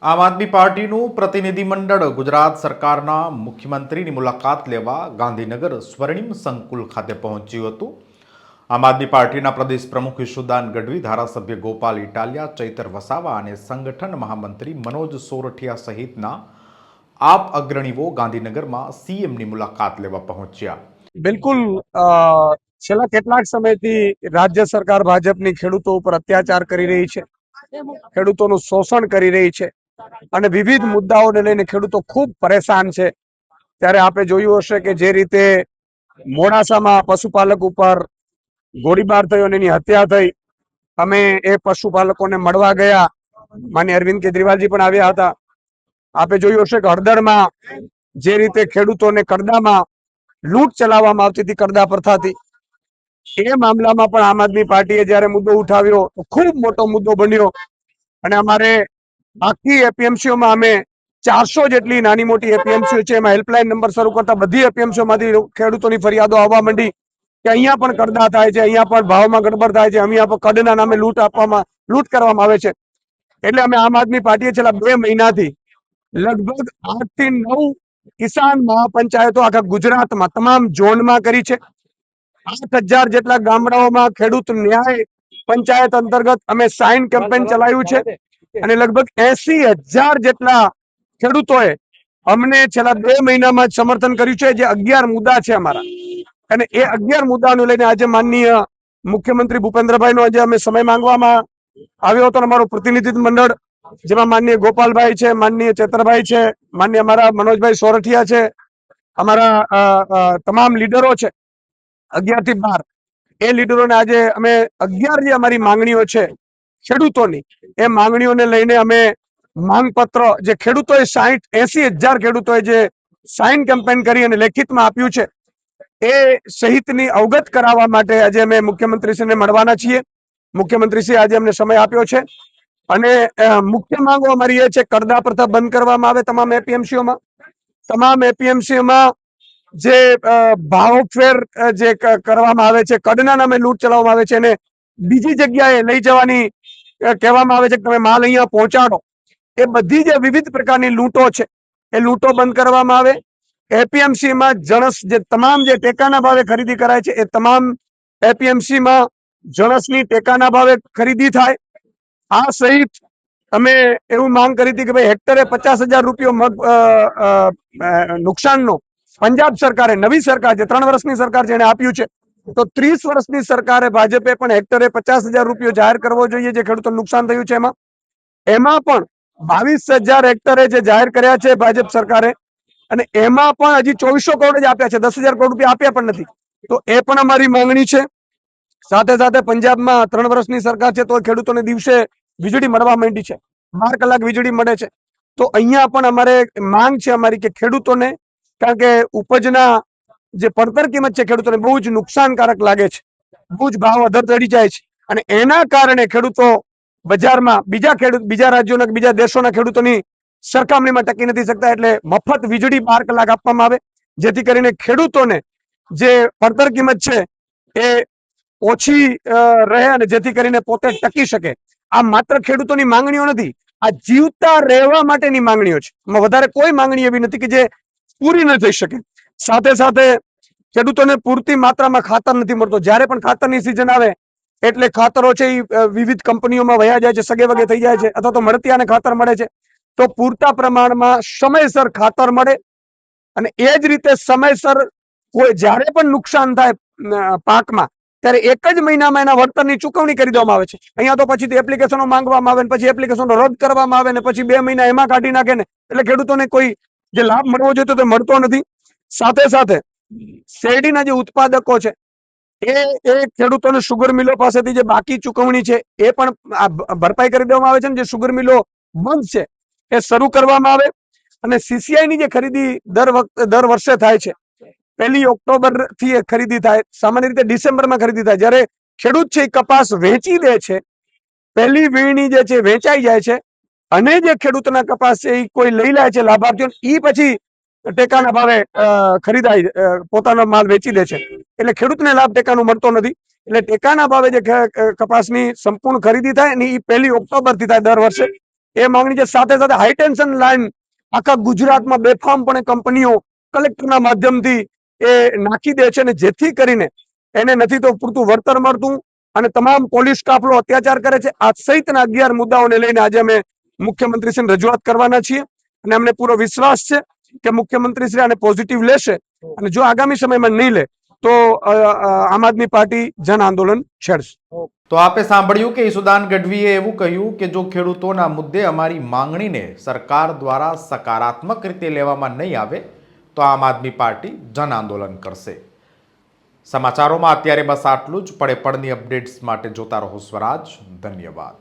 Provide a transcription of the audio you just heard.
આમ આદમી પાર્ટીનું પ્રતિનિધિમંડળ ગુજરાત સરકારના મુખ્યમંત્રીની મુલાકાત લેવા ગાંધીનગર સ્વર્ણિમ સંકુલ ખાતે પહોંચ્યું હતું. આમ આદમી પાર્ટીના પ્રદેશ પ્રમુખ ઈશુદાન ગઢવી, ધારાસભ્ય ગોપાલ ઇટાલિયા, ચૈતર વસાવા અને સંગઠન મહામંત્રી મનોજ સોરઠિયા સહિતના આપ અગ્રણીઓ ગાંધીનગરમાં સીએમની મુલાકાત લેવા પહોંચ્યા. બિલકુલ છેલ્લા કેટલાક સમયથી રાજ્ય સરકાર ભાજપની ખેડૂતો ઉપર અત્યાચાર કરી રહી છે, ખેડૂતોનું શોષણ કરી રહી છે અને વિવિધ મુદ્દાઓને લઈને ખેડૂતો ખૂબ પરેશાન છે. ત્યારે આપણે જોયું હશે કે જે રીતે મોડાસામાં પશુપાલક ઉપર ગોળીબાર થયો અને એની હત્યા થઈ, અમે એ પશુપાલકોને મળવા ગયા. માન્ય અરવિંદ કેજરીવાલજી પણ આવ્યા હતા. આપણે જોયું હશે કે હળદરમાં જે રીતે ખેડૂતોને કરદામાં લૂંટ ચલાવવામાં આવતી હતી, કરદા પ્રથાથી, એ મામલામાં પણ આમ આદમી પાર્ટીએ જયારે મુદ્દો ઉઠાવ્યો તો ખૂબ મોટો મુદ્દો બન્યો અને અમારે આખી એપીએમસીઓમાં અમે 400 જેટલી નાની મોટી એપીએમસીઓ છે, એમાં હેલ્પલાઇન નંબર શરૂ કરતા બધી એપીએમસીઓમાંથી ખેડૂતોની ફરિયાદો આવવા માંડી કે અહીંયા પણ કરદા થાય છે, અહીંયા પણ ભાવમાં ગડબડ થાય છે, અહીંયા પણ કડના નામે લૂંટ કરવામાં આવે છે. એટલે અમે આમ આદમી પાર્ટીએ છેલ્લા 2 મહિનાથી લગભગ 8 થી 9 કિસાન મહાપંચાયતો આખા ગુજરાતમાં તમામ ઝોનમાં કરી છે. 8000 જેટલા ગામડાઓમાં ખેડૂત ન્યાય પંચાયત અંતર્ગત અમે સાઇન કેમ્પેન ચલાવ્યું છે અને લગભગ 80,000 જેટલા ખેડૂતોએ અમને છેલ્લા 2 મહિનામાં જ સમર્થન કર્યું છે. જે 11 મુદ્દા છે અમારા, અને એ 11 મુદ્દાને લઈને આજે માનનીય મુખ્યમંત્રી ભૂપેન્દ્રભાઈનો આજે અમે સમય માંગવામાં આવ્યો હતો. અમારું પ્રતિનિધિત્વ મંડળ, જેમાં માનનીય ગોપાલભાઈ છે, માનનીય ચેતરભાઈ છે, માનનીય અમારા મનોજભાઈ સોરઠિયા છે, અમારા તમામ લીડરો છે 11 થી 12. એ લીડરોને આજે અમે 11 જે અમારી માંગણીઓ છે ખેડૂતોની, એ માંગણીઓને લઈને અમે માંગપત્ર જે ખેડૂતોએ 80,000 ખેડૂતોએ જે સાઇન કેમ્પેન કરી અને લેખિતમાં આપ્યું છે, એ સહિતની અવગત કરાવવા માટે આજે અમે મુખ્યમંત્રીશ્રીને મળવાના છીએ. મુખ્યમંત્રીશ્રી આજે અમને સમય આપ્યો છે અને મુખ્ય માંગો અમારી એ છે કરદા પ્રથા બંધ કરવામાં આવે તમામ એપીએમસીઓમાં. તમામ એપીએમસીઓમાં જે ભાવફેર જે કરવામાં આવે છે, કડના નામે લૂંટ ચલાવવામાં આવે છે, એને બીજી જગ્યાએ લઈ જવાની કહેવામાં આવે છે કે તમે માલ અહીંયા પહોંચાડો. એ બધી જે વિવિધ પ્રકારની લૂંટો છે, એ લૂંટો બંધ કરવામાં આવે. એપીએમસીમાં જણસ જે તમામ જે ટેકાના ભાવે ખરીદી કરાય છે, એ તમામ એપીએમસીમાં જણસની ટેકાના ભાવે ખરીદી થાય. આ સહિત અમે એવું માંગ કરી હતી કે ભાઈ હેક્ટરે 50,000 રૂપિયો નુકસાનનો પંજાબ સરકારે, નવી સરકાર છે, 3 વર્ષની સરકાર છે, એને આપ્યું છે. તો 30 વર્ષની સરકારે ભાજપે પણ હેક્ટરે 50,000 રૂપિયો જાહેર કરવો જોઈએ જે ખેડૂતોને નુકસાન થયું છે. એમાં પણ 22,000 હેક્ટરે જે જાહેર કર્યા છે ભાજપ સરકારે, અને એમાં પણ હજી 2400 કરોડ જ આપ્યા છે, 10,000 કરોડ રૂપિયા આપ્યા પણ નથી. તો એ પણ અમારી માંગણી છે. સાથે સાથે પંજાબમાં 3 વર્ષની સરકાર છે તો ખેડૂતોને દિવસે વીજળી મળવા માંડી છે, 12 કલાક વીજળી મળે છે. તો અહીંયા પણ અમારે માંગ છે અમારી કે ખેડૂતોને, કારણ કે ઉપજના જે પડતર કિંમત છે ખેડૂતોને બહુ જ નુકસાનકારક લાગે છે, બહુ જ ભાવ અધર ચડી જાય છે અને એના કારણે ખેડૂતો બજારમાં બીજા રાજ્યોના બીજા દેશોના ખેડૂતોની સરખામણીમાં ટકી નથી શકતા. એટલે મફત વીજળી 12 કલાક આપવામાં આવે, જેથી કરીને ખેડૂતોને જે પડતર કિંમત છે એ ઓછી રહે અને જેથી કરીને પોતે ટકી શકે. આ માત્ર ખેડૂતોની માંગણીઓ નથી, આ જીવતા રહેવા માટેની માંગણીઓ છે. વધારે કોઈ માંગણી એવી નથી કે જે પૂરી ન થઈ શકે. સાથે સાથે ખેડૂતોને પૂરતી માત્રામાં ખાતર નથી મળતો. જ્યારે પણ ખાતરની સિઝન આવે એટલે ખાતરો છે એ વિવિધ કંપનીઓમાં વયા જાય છે, સગે વગે થઈ જાય છે, અથવા તો મળતિયાને ખાતર મળે છે. તો પૂરતા પ્રમાણમાં સમયસર ખાતર મળે અને એ જ રીતે સમયસર કોઈ જ્યારે પણ નુકસાન થાય પાકમાં, ત્યારે 1 જ મહિનામાં એના વળતરની ચૂકવણી કરી દેવામાં આવે છે. અહીંયા તો પછી એપ્લિકેશનો માંગવામાં આવે, પછી એપ્લિકેશનો રદ કરવામાં આવે ને પછી 2 મહિના એમાં કાઢી નાખે ને, એટલે ખેડૂતોને કોઈ જે લાભ મળવો જોઈએ તો મળતો નથી. સાથે સાથે શેરડીના જે ઉત્પાદકો છે એ ખેડૂતોને શુગર મિલો પાસેથી જે બાકી ચૂકવણી છે એ પણ ભરપાઈ કરી દેવામાં આવે છે. જે શુગર મિલો બંધ છે એ શરૂ કરવામાં આવે અને સીસીઆઈની જે ખરીદી દર વર્ષે થાય છે, 1 ઓક્ટોબર થી ખરીદી થાય, સામાન્ય રીતે ડિસેમ્બરમાં ખરીદી થાય. જ્યારે ખેડૂત છે એ કપાસ વેચી દે છે, પહેલી વીણની જે છે વેચાઈ જાય છે અને જે ખેડૂતના કપાસ છે એ કોઈ લઈ લે છે લાભાર્થીઓ, એ પછી ટેકાના ભાવે પોતાનો માલ વેચી દે છે. એટલે ખેડૂતને લાભ ટેકાનો મળતો નથી. એટલે ટેકાના ભાવે જે કપાસની સંપૂર્ણ ખરીદી થાય ને એ 1 ઓક્ટોબર થી થાય દર વર્ષે. એ માંગણી છે. સાથે સાથે હાઈ ટેન્શન લાઈન આખા ગુજરાતમાં બેફામપણે કંપનીઓ કલેક્ટરના માધ્યમથી એ નાખી દે છે, અને જેથી કરીને એને નથી તો પૂરતું વળતર મળતું અને તમામ પોલીસ કાફલો અત્યાચાર કરે છે. આ સહિતના 11 મુદ્દાઓને લઈને આજે અમે મુખ્યમંત્રીશ્રીને રજૂઆત કરવાના છીએ અને અમને પૂરો વિશ્વાસ છે કે મુખ્યમંત્રીશ્રી આને પોઝિટિવ લેશે અને જો આગામી સમયમાં નહીં લે તો આમ આદમી પાર્ટી જન આંદોલન છેડશે. તો આપે સાંભળ્યું કે ઈસુદાન ગઢવીએ એવું કહ્યું કે જો ખેડૂતોના મુદ્દે અમારી માંગણીને સરકાર દ્વારા સકારાત્મક રીતે લેવામાં નહીં આવે તો આમ આદમી પાર્ટી જન આંદોલન કરશે. સમાચારોમાં અત્યારે બસ આટલું જ. પડે પડની અપડેટ્સ માટે જોતા રહો સ્વરાજ. ધન્યવાદ.